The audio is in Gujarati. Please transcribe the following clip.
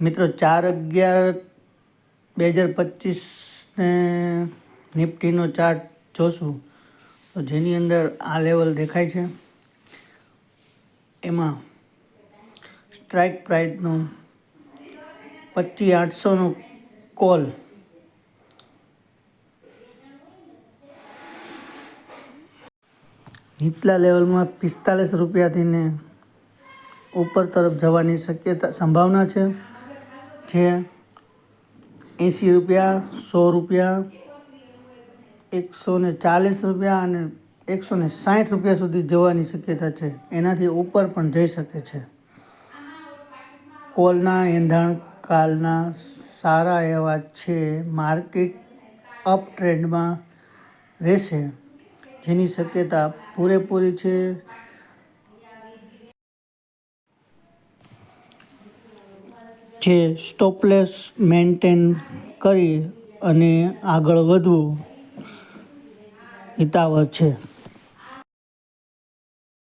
મિત્રો 4/11/2025 નિફ્ટીનો ચાર્ટ જોશું તો જેની અંદર આ લેવલ દેખાય છે. એમાં સ્ટ્રાઇક પ્રાઇસનું 25,800નો કોલ નીચલા લેવલમાં 45 રૂપિયાથી ઉપર તરફ જવાની સંભાવના છે. જે 80 રૂપિયા, 100 રૂપિયા, 140 રૂપિયા અને 160 રૂપિયા સુધી જવાની શક્યતા છે. એનાથી ઉપર પણ જઈ શકે છે. કોલના એંધાણ કાલના સારા એવા છે. માર્કેટ અપ ટ્રેન્ડમાં રહેશે જેની શક્યતા પૂરેપૂરી છે. જે સ્ટોપલેસ મેન્ટેન કરી અને આગળ વધવું હિતાવહ છે.